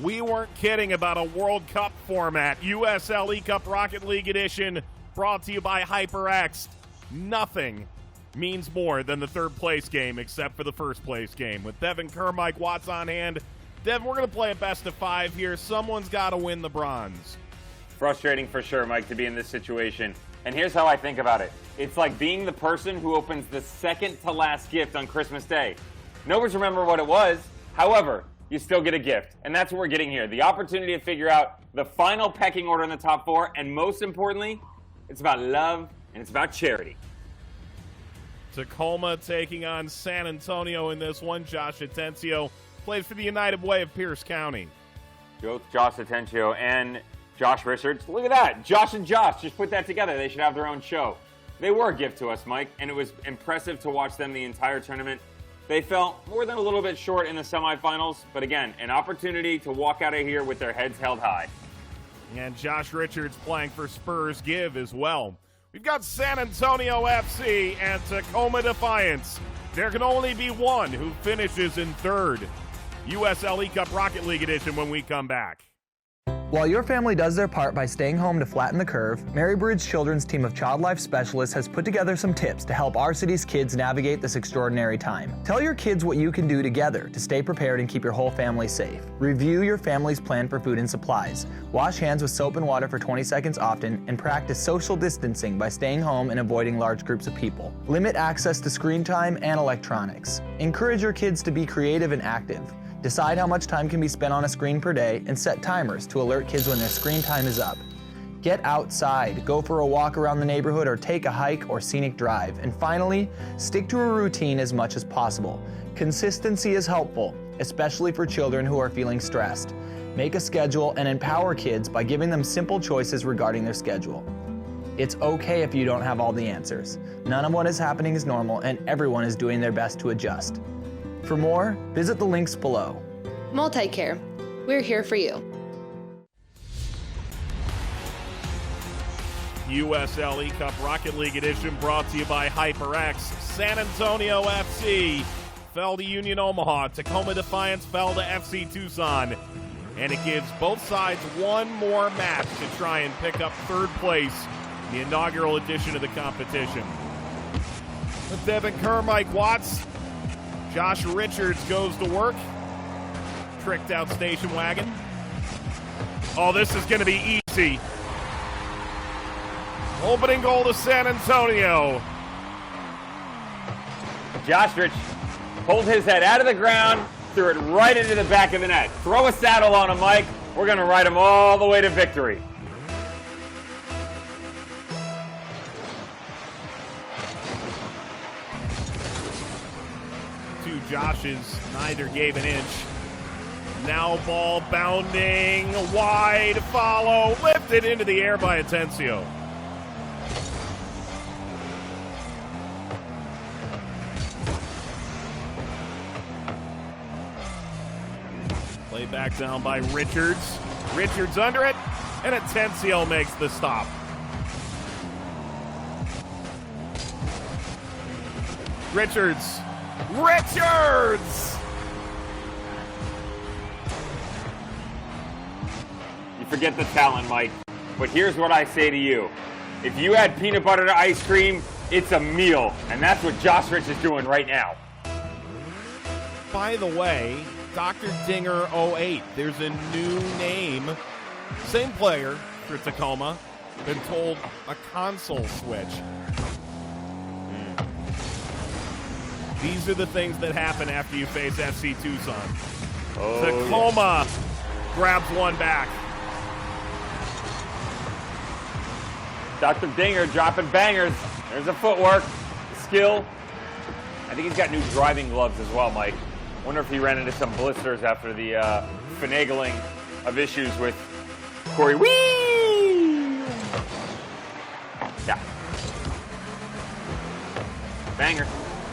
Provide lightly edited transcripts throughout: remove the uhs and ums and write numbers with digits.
We weren't kidding about a World Cup format. USL eCup Rocket League Edition brought to you by HyperX. Nothing means more than the third place game except for the first place game. With Devin Kerr, Mike Watts on hand. Dev, we're going to play a best of 5 here. Someone's got to win the bronze. Frustrating for sure, Mike, to be in this situation. And here's how I think about it. It's like being the person who opens the second to last gift on Christmas Day. No one's remember what it was. However, you still get a gift. And that's what we're getting here. The opportunity to figure out the final pecking order in the top 4. And most importantly, it's about love and it's about charity. Tacoma taking on San Antonio in this one. Josh Atencio plays for the United Way of Pierce County. Both Josh Atencio and Josh Richards. Look at that. Josh and Josh just put that together. They should have their own show. They were a gift to us, Mike, and it was impressive to watch them the entire tournament. They fell more than a little bit short in the semifinals, but again, an opportunity to walk out of here with their heads held high. And Josh Richards playing for Spurs Give as well. We've got San Antonio FC and Tacoma Defiance. There can only be one who finishes in third. USL eCup Rocket League Edition when we come back. While your family does their part by staying home to flatten the curve, Marybridge Children's team of child life specialists has put together some tips to help our city's kids navigate this extraordinary time. Tell your kids what you can do together to stay prepared and keep your whole family safe. Review your family's plan for food and supplies. Wash hands with soap and water for 20 seconds often, and practice social distancing by staying home and avoiding large groups of people. Limit access to screen time and electronics. Encourage your kids to be creative and active. Decide how much time can be spent on a screen per day and set timers to alert kids when their screen time is up. Get outside, go for a walk around the neighborhood or take a hike or scenic drive. And finally, stick to a routine as much as possible. Consistency is helpful, especially for children who are feeling stressed. Make a schedule and empower kids by giving them simple choices regarding their schedule. It's okay if you don't have all the answers. None of what is happening is normal and everyone is doing their best to adjust. For more, visit the links below. Multicare, we're here for you. USL eCup Rocket League Edition brought to you by HyperX. San Antonio FC fell to Union Omaha. Tacoma Defiance fell to FC Tucson. And it gives both sides one more match to try and pick up third place in the inaugural edition of the competition. With Devin Kerr, Mike Watts, Josh Richards goes to work. Tricked out station wagon. Oh, this is going to be easy. Opening goal to San Antonio. Josh Rich pulled his head out of the ground, threw it right into the back of the net. Throw a saddle on him, Mike. We're going to ride him all the way to victory. Two Joshes, neither gave an inch. Now ball bounding, wide follow, lifted into the air by Atencio. Play back down by Richards. Richards under it, and Atencio makes the stop. Richards! You forget the talent, Mike. But here's what I say to you. If you had peanut butter to ice cream, it's a meal. And that's what Josh Rich is doing right now. By the way, Dr. Dinger 08, there's a new name. Same player for Tacoma. Been told a console switch. These are the things that happen after you face FC Tucson. Oh, Tacoma grabs one back. Dr. Dinger dropping bangers. There's a footwork, skill. I think he's got new driving gloves as well, Mike. Wonder if he ran into some blisters after the finagling of issues with Corey. Whee! Yeah. Banger.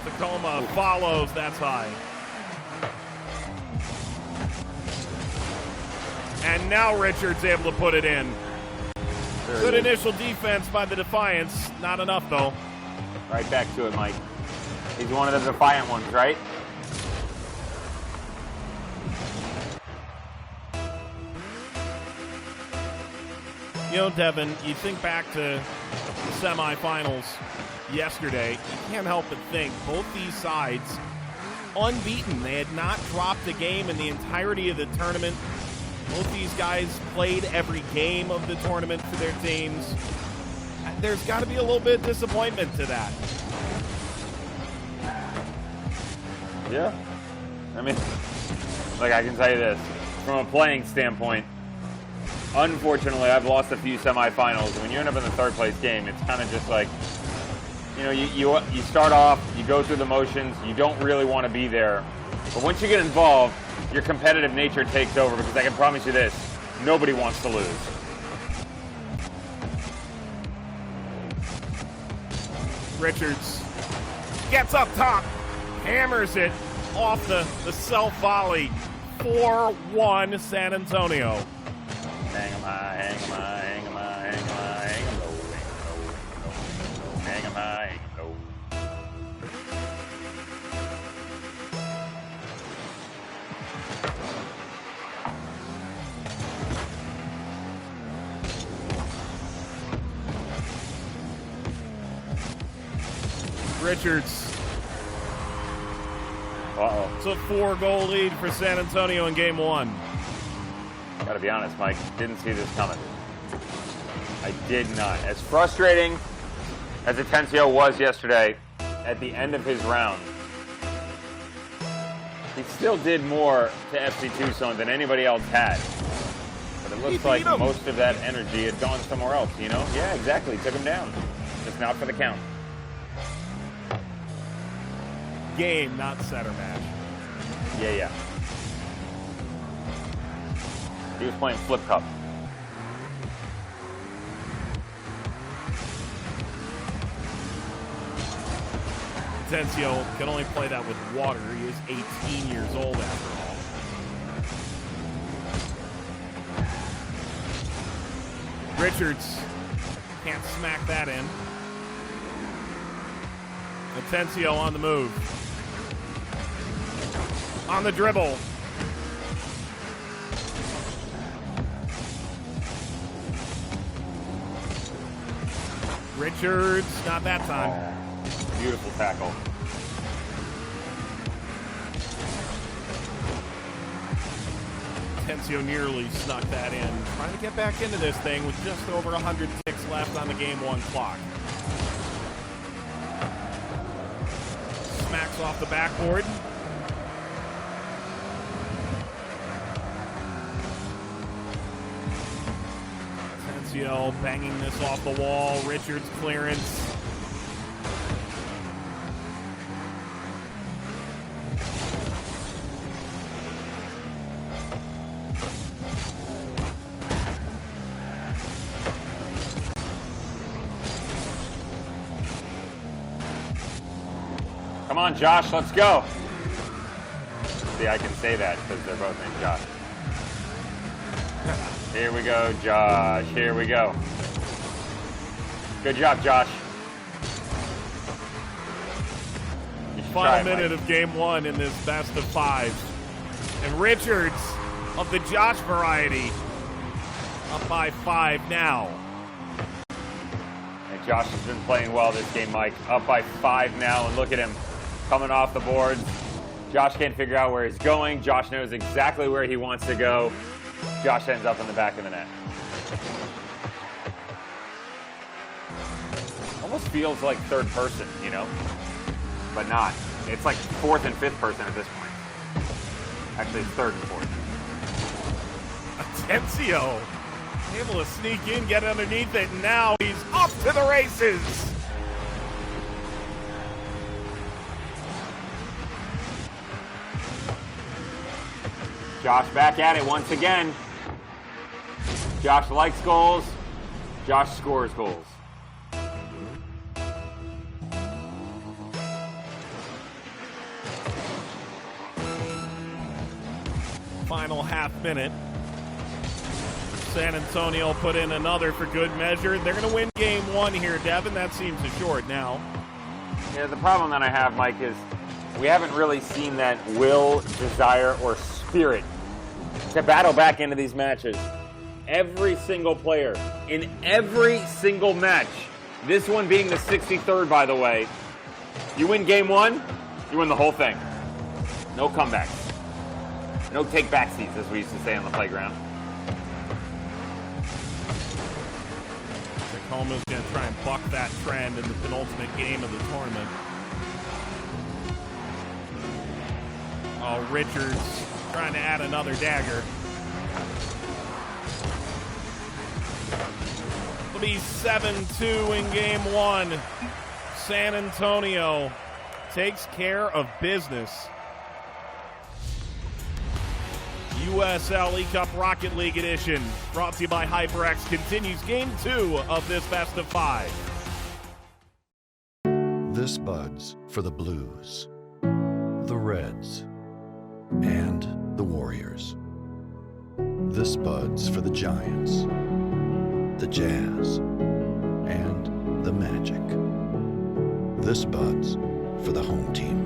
Tacoma follows, that's high. And now Richards able to put it in. Good initial defense by the Defiance. Not enough, though. Right back to it, Mike. He's one of the defiant ones, right? You know, Devin, you think back to the semifinals yesterday, you can't help but think both these sides unbeaten. They had not dropped a game in the entirety of the tournament. Both these guys played every game of the tournament for their teams. There's got to be a little bit of disappointment to that. Yeah. I mean, like, I can tell you this. From a playing standpoint, unfortunately, I've lost a few semifinals. When you end up in the third place game, it's kind of just like, you know, you start off, you go through the motions, you don't really want to be there. But once you get involved, your competitive nature takes over, because I can promise you this, nobody wants to lose. Richards gets up top, hammers it off the self-volley. 4-1 San Antonio. Hang 'em high, hang 'em high, hang 'em high, hang 'em high, hang 'em low, hang 'em high, hang 'em low. Richards. Uh-oh. It's a 4-goal lead for San Antonio in game one. Gotta be honest, Mike, didn't see this coming. I did not. As frustrating as Atencio was yesterday at the end of his round, he still did more to FC Tucson than anybody else had. But it looks like most of that energy had gone somewhere else, you know? Yeah, exactly. Took him down. Just not for the count. Game, not setter match. Yeah. He was playing Flip Cup. Atencio can only play that with water. He is 18 years old after all. Richards can't smack that in. Atencio on the move. On the dribble. Richards, not that time. Oh, beautiful tackle. Atencio nearly snuck that in. Trying to get back into this thing with just over 100 ticks left on the game one clock. Smacks off the backboard. Atencio banging this off the wall. Richards clearance. Come on, Josh, let's go. See, I can say that because they're both named Josh. Here we go, Josh. Here we go. Good job, Josh. Final minute of game one in this best of five. And Richards of the Josh variety up by 5 now. And Josh has been playing well this game, Mike. Up by 5 now, and look at him coming off the boards. Josh can't figure out where he's going. Josh knows exactly where he wants to go. Josh ends up in the back of the net. Almost feels like third person, you know? But not. It's like fourth and fifth person at this point. Actually, it's third and fourth. Atencio able to sneak in, get underneath it, and now he's off to the races. Josh back at it once again. Josh likes goals. Josh scores goals. Final half minute. San Antonio put in another for good measure. They're going to win game one here, Devin. That seems assured now. Yeah, the problem that I have, Mike, is we haven't really seen that will, desire, or spirit to battle back into these matches. every single player in every single match. This one being the 63rd, by the way. You win game one, you win the whole thing. No comebacks. No take back seats, as we used to say on the playground. Tacoma's going to try and buck that trend in the penultimate game of the tournament. Oh, Richards trying to add another dagger. It'll be 7-2 in game one. San Antonio takes care of business. USL eCup Rocket League Edition, brought to you by HyperX, continues game two of this best of five. This Bud's for the Blues, the Reds, and the Warriors. This Bud's for the Giants, the Jazz, and the Magic. This Bud's for the home team.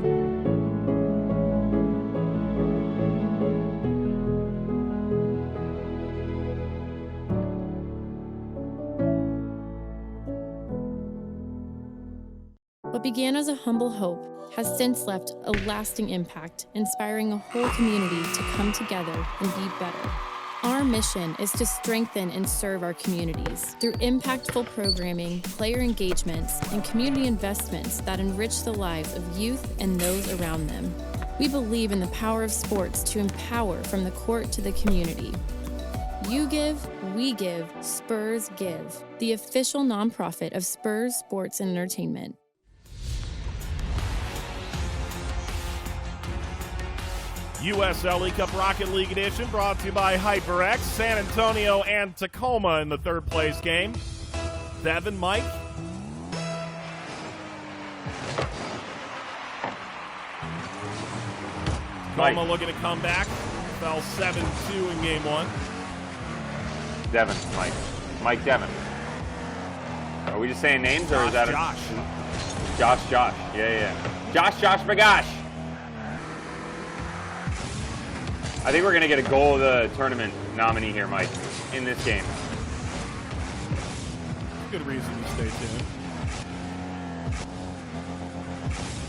What began as a humble hope has since left a lasting impact, inspiring a whole community to come together and be better. Our mission is to strengthen and serve our communities through impactful programming, player engagements, and community investments that enrich the lives of youth and those around them. We believe in the power of sports to empower from the court to the community. You give, we give, Spurs give, the official nonprofit of Spurs Sports and Entertainment. USL eCup Rocket League Edition, brought to you by HyperX. San Antonio and Tacoma in the third place game. Devin, Mike. Tacoma looking to come back. Fell 7-2 in game one. Devin, Mike. Mike Devin. Are we just saying names, or is that Josh? Josh. Yeah. Josh Bagosh. I think we're going to get a goal of the tournament nominee here, Mike, in this game. Good reason to stay tuned.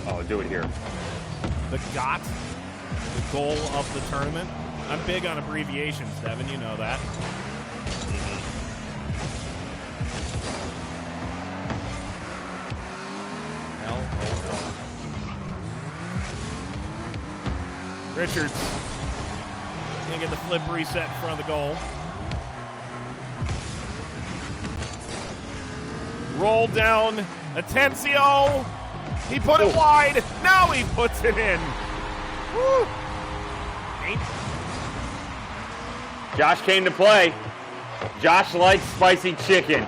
Oh, do it here. The GOT, the goal of the tournament. I'm big on abbreviations, Devin, you know that. Richards gonna get the flip reset in front of the goal. Roll down, Atencio. He put it wide. Now he puts it in. Woo. Josh came to play. Josh likes spicy chicken.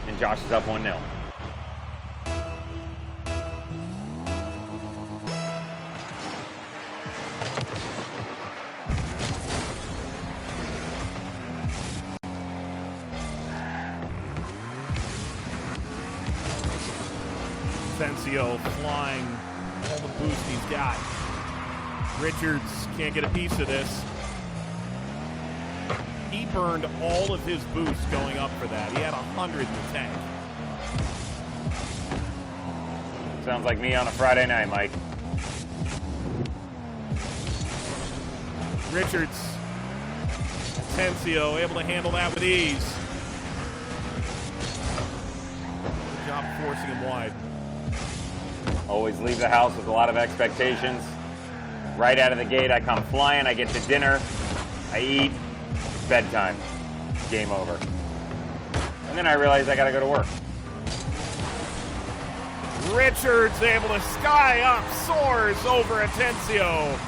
And Josh is up 1-0. Atencio flying all the boost he's got. Richards can't get a piece of this. He burned all of his boost going up for that. He had 100 in the tank. Sounds like me on a Friday night, Mike. Richards, Atencio able to handle that with ease. Good job forcing him wide. Always leave the house with a lot of expectations. Right out of the gate, I come flying, I get to dinner, I eat, bedtime, game over. And then I realize I gotta go to work. Richards able to sky up, soars over Atencio.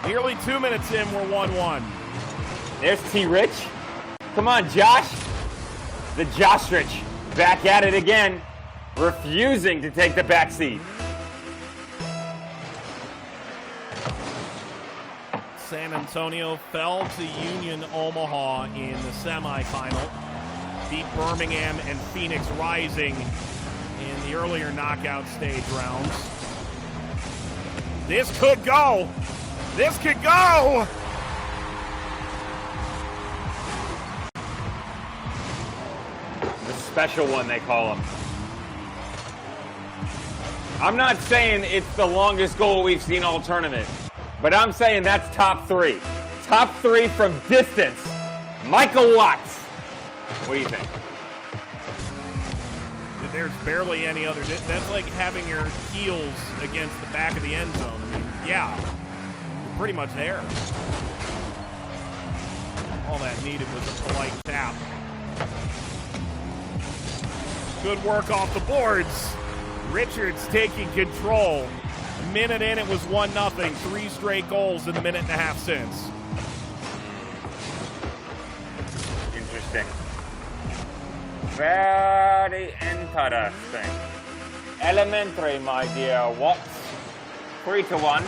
Nearly 2 minutes in, we're 1-1. There's T-Rich. Come on, Josh. The Jostrich back at it again, refusing to take the back seat. San Antonio fell to Union Omaha in the semifinal. Beat Birmingham and Phoenix Rising in the earlier knockout stage rounds. This could go. This could go. The special one, they call him. I'm not saying it's the longest goal we've seen all tournament, but I'm saying that's top 3. Top 3 from distance. Michael Watts. What do you think? There's barely any other. That's like having your heels against the back of the end zone. I mean, yeah, you're pretty much there. All that needed was a polite tap. Good work off the boards. Richards taking control. A minute in, it was 1-0. 3 straight goals in the minute and a half since. Interesting. Very interesting. Elementary, my dear Watts. 3-1.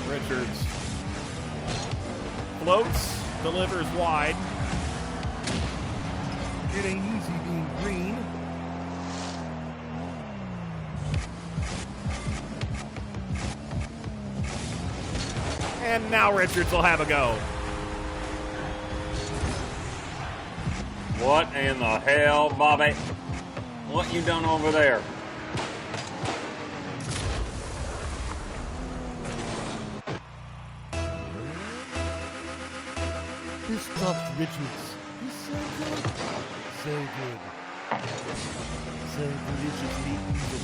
Richards floats, delivers wide. It ain't easy being green. And now Richards will have a go. What in the hell, Bobby? What you done over there? This stops Richards. He's so good. So good. So deliciously evil.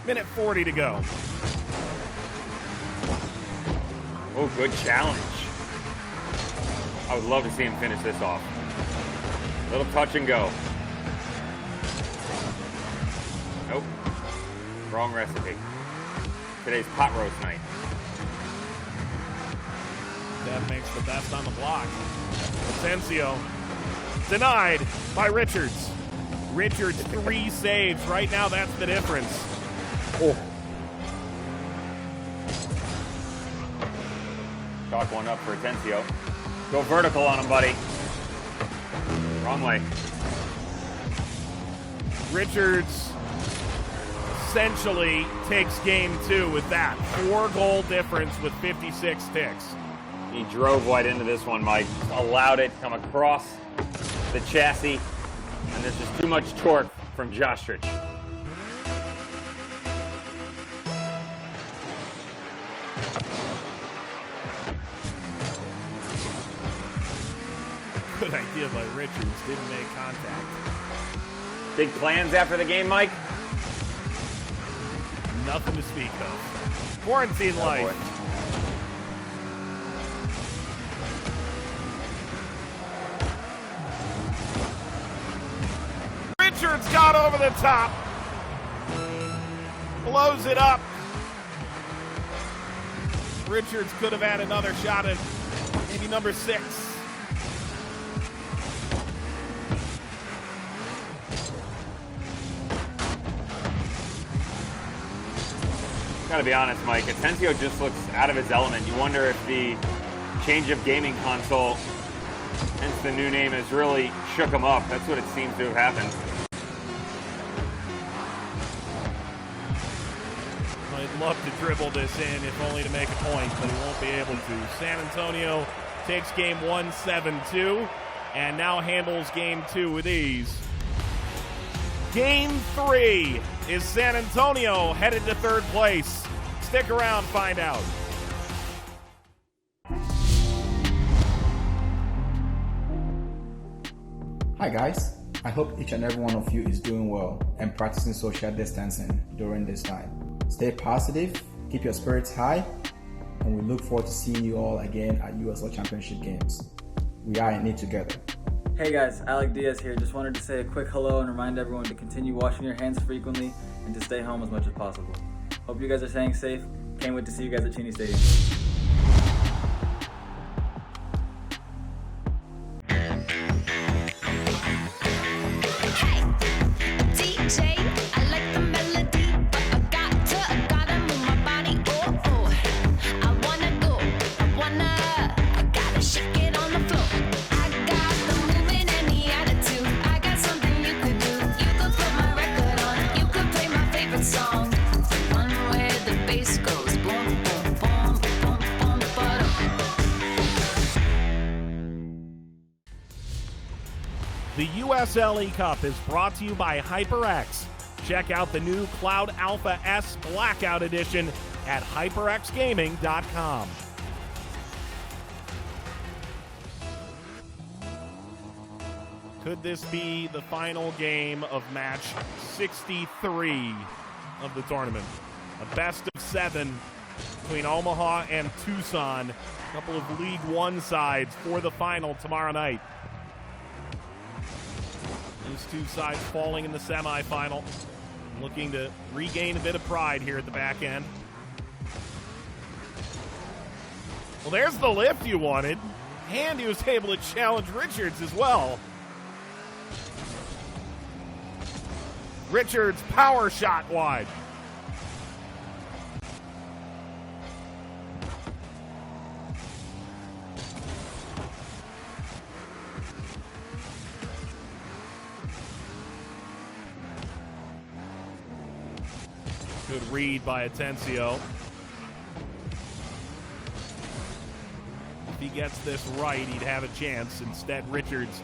Minute 40 to go. Oh, good challenge. I would love to see him finish this off. Little touch and go. Nope. Wrong recipe. Today's pot roast night. That makes the best on the block. Asensio denied by Richards. Richards 3 saves. Right now, that's the difference. Oh. Chalk one up for Asensio. Go vertical on him, buddy. Wrong way. Richards essentially takes game 2 with that 4-goal difference with 56 ticks. He drove right into this one, Mike. Allowed it to come across the chassis, and there's just too much torque from Jostrich. Good idea by Richards. Didn't make contact. Big plans after the game, Mike? Nothing to speak of. Quarantine life. Richards got over the top. Blows it up. Richards could have had another shot at maybe number 6. Gotta be honest, Mike. Asensio just looks out of his element. You wonder if the change of gaming console, hence the new name, has really shook him up. That's what it seems to have happened. I'd love to dribble this in, if only to make a point, but he won't be able to. San Antonio takes game 1 7-2, and now handles game 2 with ease. Game 3 is San Antonio headed to 3rd place. Stick around, find out. Hi guys, I hope each and every one of you is doing well and practicing social distancing during this time. Stay positive, keep your spirits high, and we look forward to seeing you all again at USL Championship games. We are in it together. Hey guys, Alec Diaz here. Just wanted to say a quick hello and remind everyone to continue washing your hands frequently and to stay home as much as possible. Hope you guys are staying safe. Can't wait to see you guys at Cheney Stadium. DJ USL eCup is brought to you by HyperX. Check out the new Cloud Alpha S Blackout Edition at hyperxgaming.com. Could this be the final game of match 63 of the tournament? A best of 7 between Omaha and Tucson. A couple of League One sides for the final tomorrow night. These two sides falling in the semifinal, looking to regain a bit of pride here at the back end. Well, there's the lift you wanted, and he was able to challenge Richards as well. Richards power shot wide. Good read by Atencio. If he gets this right, he'd have a chance. Instead, Richards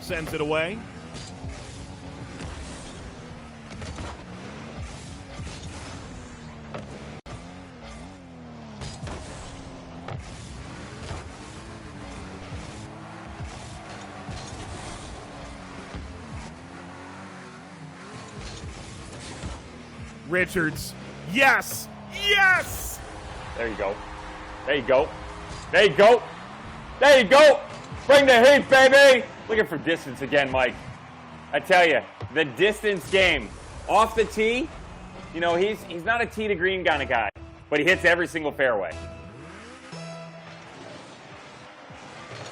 sends it away. Richards, yes, yes! There you go. There you go. There you go. There you go. Bring the heat, baby. Looking for distance again, Mike. I tell you, the distance game. Off the tee, you know, he's not a tee to green kind of guy, but he hits every single fairway.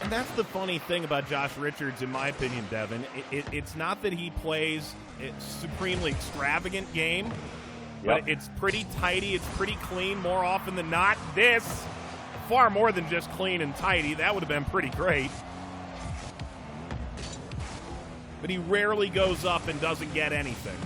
And that's the funny thing about Josh Richards, in my opinion, Devin. It's not that he plays a supremely extravagant game, but it's pretty tidy, it's pretty clean more often than not. This, far more than just clean and tidy. That would have been pretty great. But he rarely goes up and doesn't get anything.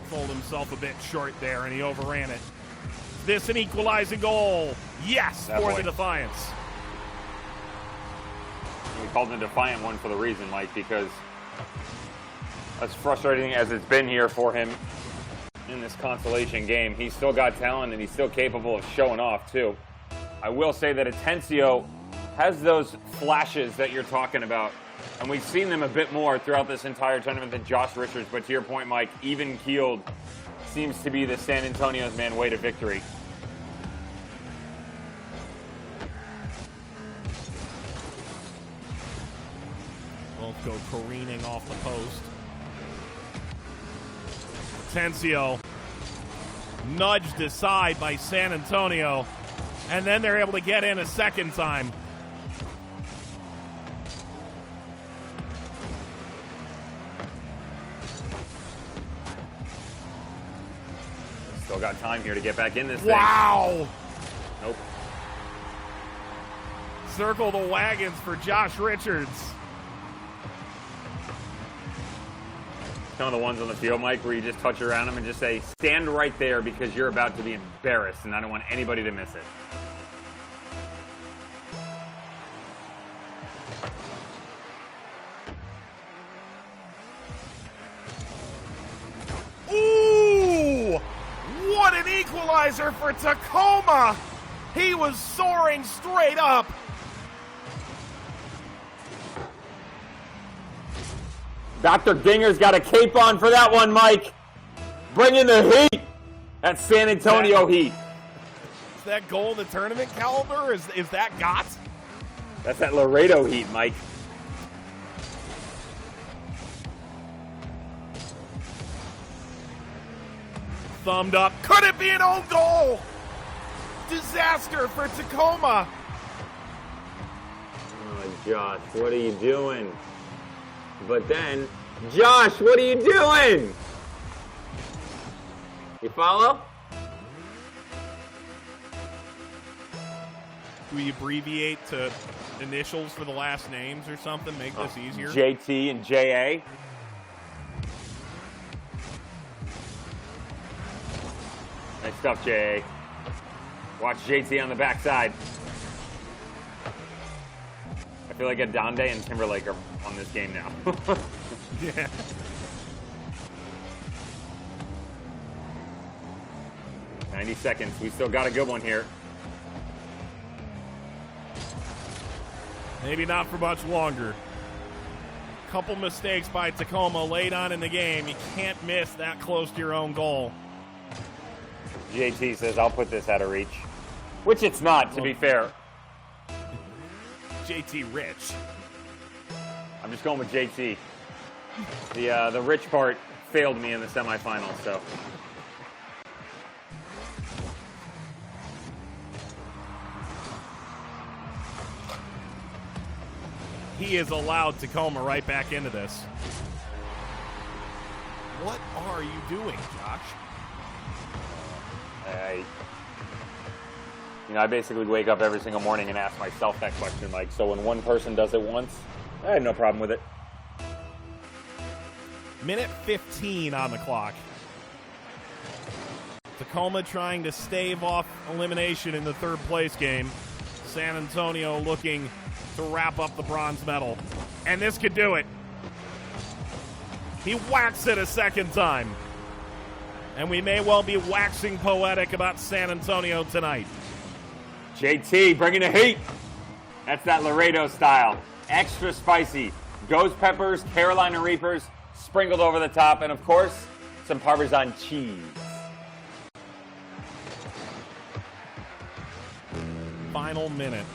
Sold himself a bit short there, and he overran it. This an equalizing goal. Yes, for the Defiance. We called the Defiant one for the reason, Mike, because as frustrating as it's been here for him in this consolation game, he's still got talent and he's still capable of showing off, too. I will say that Atencio has those flashes that you're talking about, and we've seen them a bit more throughout this entire tournament than Josh Richards. But to your point, Mike, even-keeled seems to be the San Antonio's man way to victory. Both go careening off the post. Atencio nudged aside by San Antonio, and then they're able to get in a second time. Still got time here to get back in this thing. Wow! Nope. Circle the wagons for Josh Richards. Some of the ones on the field, Mike, where you just touch around them and just say, stand right there because you're about to be embarrassed and I don't want anybody to miss it. Ooh! What an equalizer for Tacoma! He was soaring straight up. Dr. Ginger's got a cape on for that one, Mike. Bring in the heat. That's San Antonio heat. Is that goal in the tournament caliber? Is that got? That's that Laredo heat, Mike. Thumbed up. Could it be an own goal? Disaster for Tacoma. Oh, Josh, what are you doing? But then, Josh, what are you doing? You follow? Do we abbreviate to initials for the last names or something? Make this easier. JT and JA. Nice stuff, JA. Watch JT on the backside. I feel like Adonde and Timberlake are on this game now. Yeah. "90 seconds. We still got a good one here." Maybe not for much longer. Couple mistakes by Tacoma late on in the game. You can't miss that close to your own goal. JT says, "I'll put this out of reach." Which it's not, to be fair. JT Rich. I'm just going with JT. The rich part failed me in the semifinals, so. He has allowed Tacoma right back into this. What are you doing, Josh? I basically wake up every single morning and ask myself that question, Mike. So when one person does it once, I have no problem with it. Minute 15 on the clock. Tacoma trying to stave off elimination in the third place game. San Antonio looking to wrap up the bronze medal. And this could do it. He whacks it a second time. And we may well be waxing poetic about San Antonio tonight. JT bringing the heat. That's that Laredo style. Extra spicy. Ghost peppers, Carolina Reapers, sprinkled over the top, and of course, some Parmesan cheese. Final minute.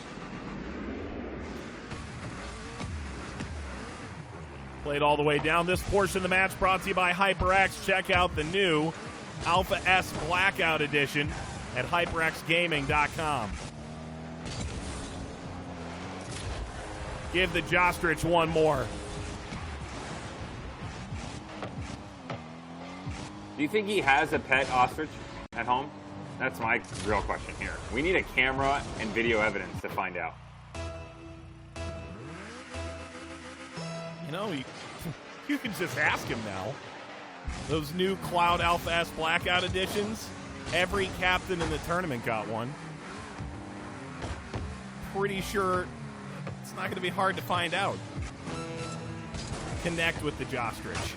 Played all the way down. This portion of the match brought to you by HyperX. Check out the new Alpha S Blackout Edition at HyperXGaming.com. Give the Jostrich one more. Do you think he has a pet ostrich at home? That's my real question here. We need a camera and video evidence to find out. You know, you can just ask him now. Those new Cloud Alpha S Blackout Editions, every captain in the tournament got one. Pretty sure it's not going to be hard to find out. Connect with the Jostrich.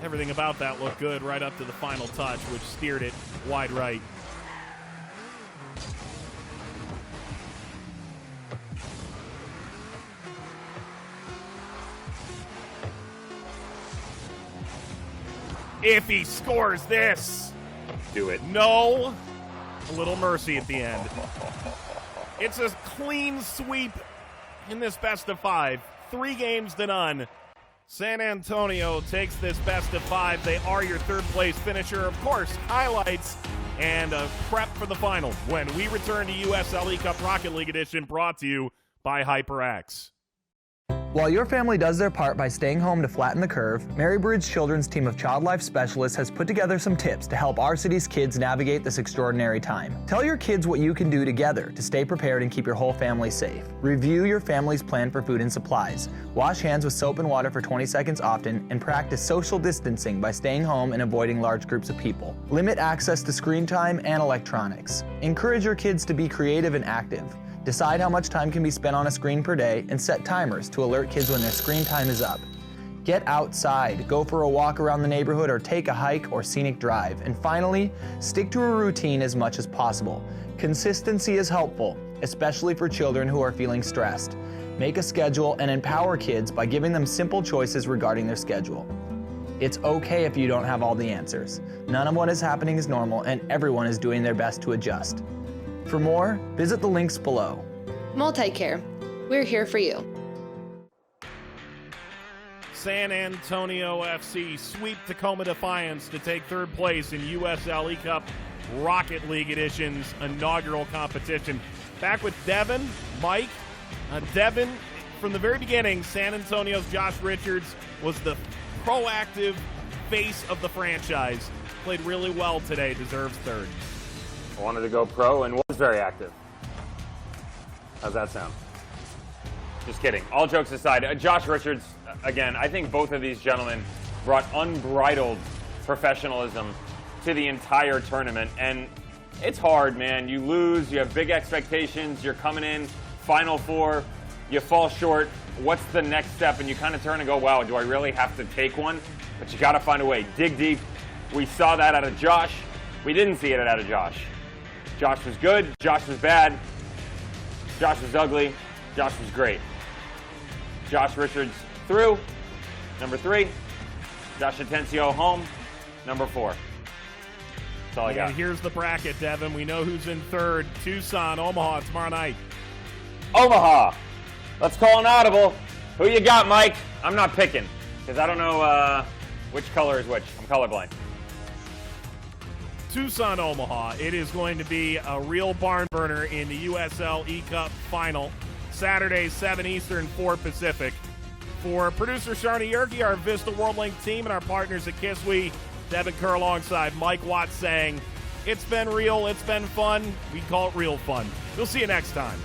Everything about that looked good right up to the final touch, which steered it wide right. If he scores this, do it. No, a little mercy at the end. It's a clean sweep in this best of five. 3 games to none. San Antonio takes this best of 5. They are your third place finisher. Of course, highlights and a prep for the final when we return to USL eCup Rocket League Edition, brought to you by HyperX. While your family does their part by staying home to flatten the curve, Marybridge Children's team of child life specialists has put together some tips to help our city's kids navigate this extraordinary time. Tell your kids what you can do together to stay prepared and keep your whole family safe. Review your family's plan for food and supplies. Wash hands with soap and water for 20 seconds often, and practice social distancing by staying home and avoiding large groups of people. Limit access to screen time and electronics. Encourage your kids to be creative and active. Decide how much time can be spent on a screen per day and set timers to alert kids when their screen time is up. Get outside, go for a walk around the neighborhood or take a hike or scenic drive. And finally, stick to a routine as much as possible. Consistency is helpful, especially for children who are feeling stressed. Make a schedule and empower kids by giving them simple choices regarding their schedule. It's okay if you don't have all the answers. None of what is happening is normal and everyone is doing their best to adjust. For more, visit the links below. Multicare. We're here for you. San Antonio FC sweep Tacoma Defiance to take third place in USL eCup Rocket League Edition's inaugural competition. Back with Devin, Mike. Devin, from the very beginning, San Antonio's Josh Richards was the proactive face of the franchise. Played really well today, deserves third. I wanted to go pro and was very active. How's that sound? Just kidding. All jokes aside, Josh Richards, again, I think both of these gentlemen brought unbridled professionalism to the entire tournament. And it's hard, man. You lose, you have big expectations, you're coming in, Final Four, you fall short. What's the next step? And you kind of turn and go, wow, do I really have to take one? But you got to find a way. Dig deep. We saw that out of Josh. We didn't see it out of Josh. Josh was good. Josh was bad. Josh was ugly. Josh was great. Josh Richards through. Number 3. Josh Atencio home. Number 4. That's all I got. And here's the bracket, Devin. We know who's in third. Tucson, Omaha tomorrow night. Omaha. Let's call an audible. Who you got, Mike? I'm not picking because I don't know which color is which. I'm colorblind. Tucson, Omaha. It is going to be a real barn burner in the USL eCup final. Saturday, 7 Eastern, 4 Pacific. For producer Sharni Yergi, our Vista WorldLink team, and our partners at KISWE, Devin Kerr alongside Mike Watts saying, it's been real, it's been fun. We call it real fun. We'll see you next time.